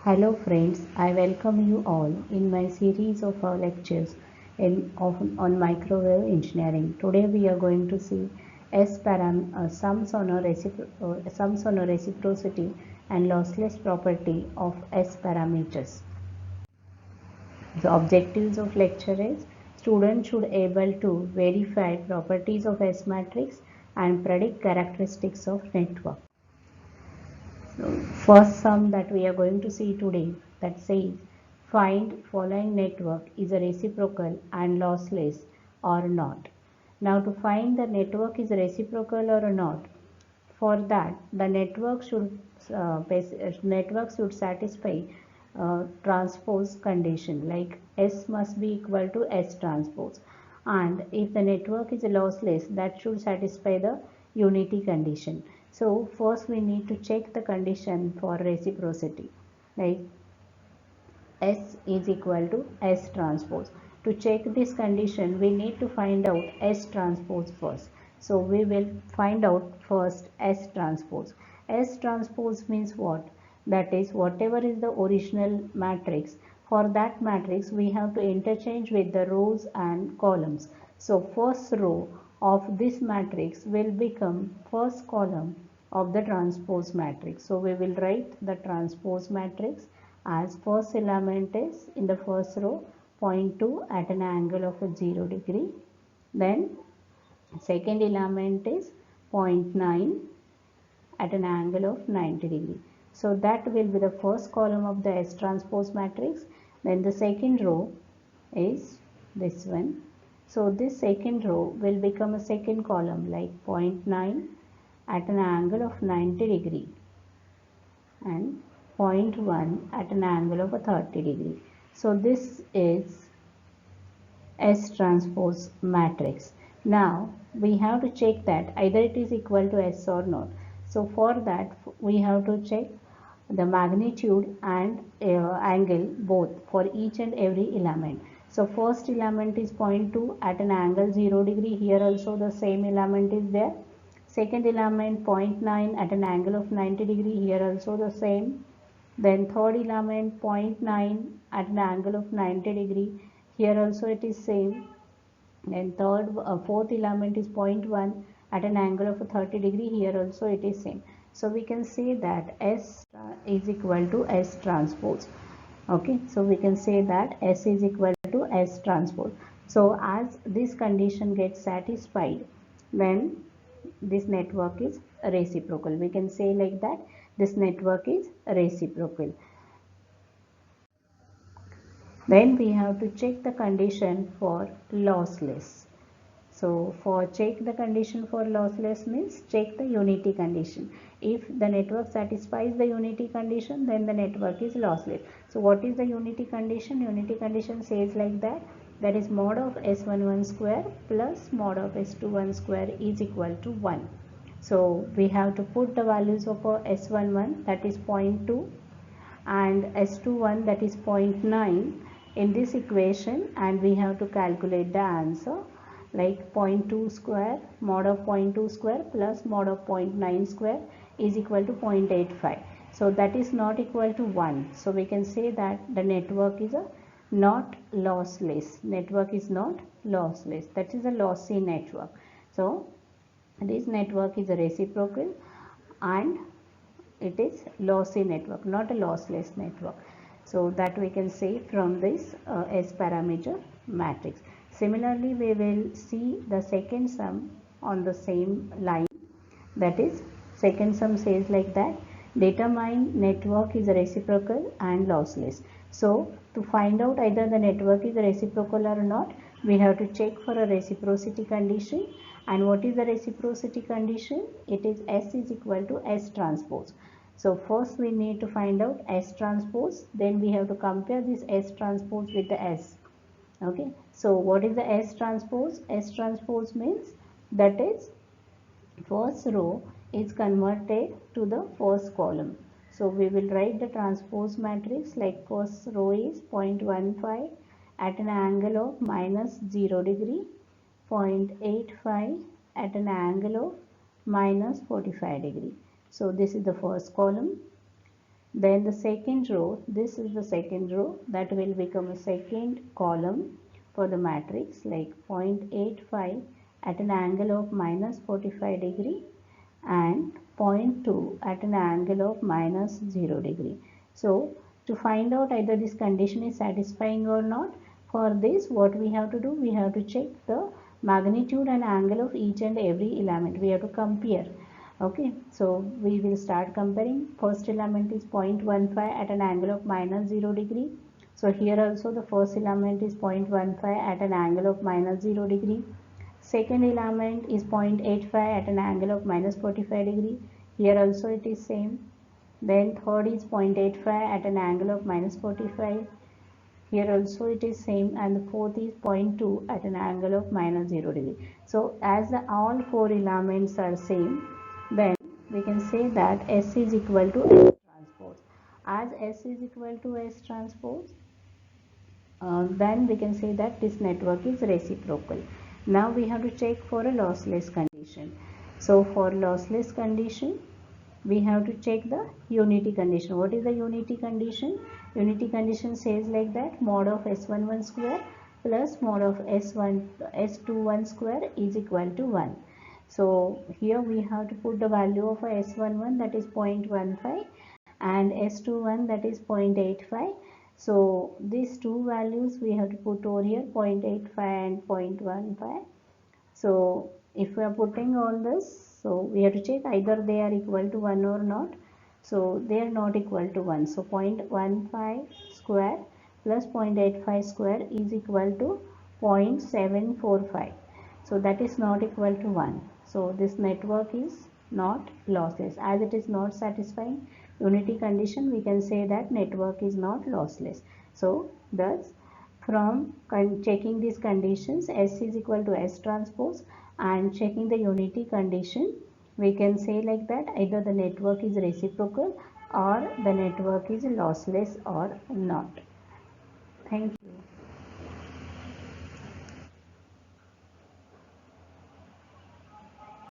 Hello friends, I welcome you all in my series of our lectures on microwave engineering. Today we are going to see sums on a reciprocity and lossless property of S parameters. The objectives of lecture is students should able to verify properties of S matrix and predict characteristics of network. So first sum that we are going to see today that says find following network is a reciprocal and lossless or not. Now to find the network is reciprocal or not, for that the network should satisfy transpose condition like S must be equal to S transpose, and if the network is lossless that should satisfy the unity condition. So first we need to check the condition for reciprocity, like S is equal to S transpose. To check this condition, we need to find out S transpose first. So we will find out first S transpose. S transpose means what? That is, whatever is the original matrix, for that matrix we have to interchange with the rows and columns. So first row of this matrix will become first column of the transpose matrix. So we will write the transpose matrix as first element is in the first row 0.2 at an angle of a 0 degree. Then second element is 0.9 at an angle of 90 degree. So that will be the first column of the S transpose matrix. Then the second row is this one. So this second row will become a second column like 0.9 at an angle of 90 degree and 0.1 at an angle of a 30 degree. So this is S transpose matrix. Now we have to check that either it is equal to S or not. So for that we have to check the magnitude and angle both for each and every element. So first element is 0.2 at an angle 0 degree. Here also the same element is there. Second element 0.9 at an angle of 90 degree. Here also the same. Then third element 0.9 at an angle of 90 degree. Here also it is same. Then fourth element is 0.1 at an angle of 30 degree. Here also it is same. So we can say that S is equal to S transpose. Okay, so we can say that S is equal to S transpose. So as this condition gets satisfied, then this network is reciprocal. We can say like that this network is reciprocal. Then we have to check the condition for lossless. So for check the condition for lossless means check the unity condition. If the network satisfies the unity condition, then the network is lossless. So what is the unity condition? Unity condition says like that, that is mod of S11 square plus mod of S21 square is equal to 1. So we have to put the values of S11 that is 0.2 and S21 that is 0.9 in this equation, and we have to calculate the answer like 0.2 square mod of 0.2 square plus mod of 0.9 square is equal to 0.85. So that is not equal to 1. So we can say that the network is not lossless. Network is not lossless. That is a lossy network. So this network is a reciprocal and it is lossy network, not a lossless network. So that we can say from this S parameter matrix. Similarly, we will see the second sum on the same line. That is, second sum says like that, determine network is reciprocal and lossless. So to find out either the network is reciprocal or not, we have to check for a reciprocity condition. And what is the reciprocity condition? It is S is equal to S transpose. So first we need to find out S transpose, then we have to compare this S transpose with the S. Okay, so what is the S transpose? S transpose means that is first row is converted to the first column. So we will write the transpose matrix like first row is 0.15 at an angle of minus 0 degree, 0.85 at an angle of minus 45 degree. So this is the first column. Then the second row, this is the second row, that will become a second column for the matrix, like 0.85 at an angle of minus 45 degree and 0.2 at an angle of minus 0 degree. So to find out either this condition is satisfying or not, for this what we have to do, we have to check the magnitude and angle of each and every element. We have to compare. Okay, so we will start comparing. First element is 0.15 at an angle of minus 0 degree. So here also the first element is 0.15 at an angle of minus 0 degree. Second element is 0.85 at an angle of minus 45 degree. Here also it is same. Then third is 0.85 at an angle of minus 45. Here also it is same, and the fourth is 0.2 at an angle of minus 0 degree. So as all four elements are same, then we can say that S is equal to S transpose. As S is equal to S transpose, then we can say that this network is reciprocal. Now we have to check for a lossless condition. So for lossless condition, we have to check the unity condition. What is the unity condition? Unity condition says like that, mod of S11 square plus mod of S21 square is equal to 1. So here we have to put the value of S11, that is 0.15, and S21, that is 0.85. So these two values we have to put over here, 0.85 and 0.15. So if we are putting all this, so we have to check either they are equal to 1 or not. So they are not equal to 1. So 0.15 square plus 0.85 square is equal to 0.745. So that is not equal to 1. So this network is not lossless. As it is not satisfying unity condition, we can say that network is not lossless. So thus from checking these conditions, S is equal to S transpose, and checking the unity condition, we can say like that either the network is reciprocal or the network is lossless or not. Thank you.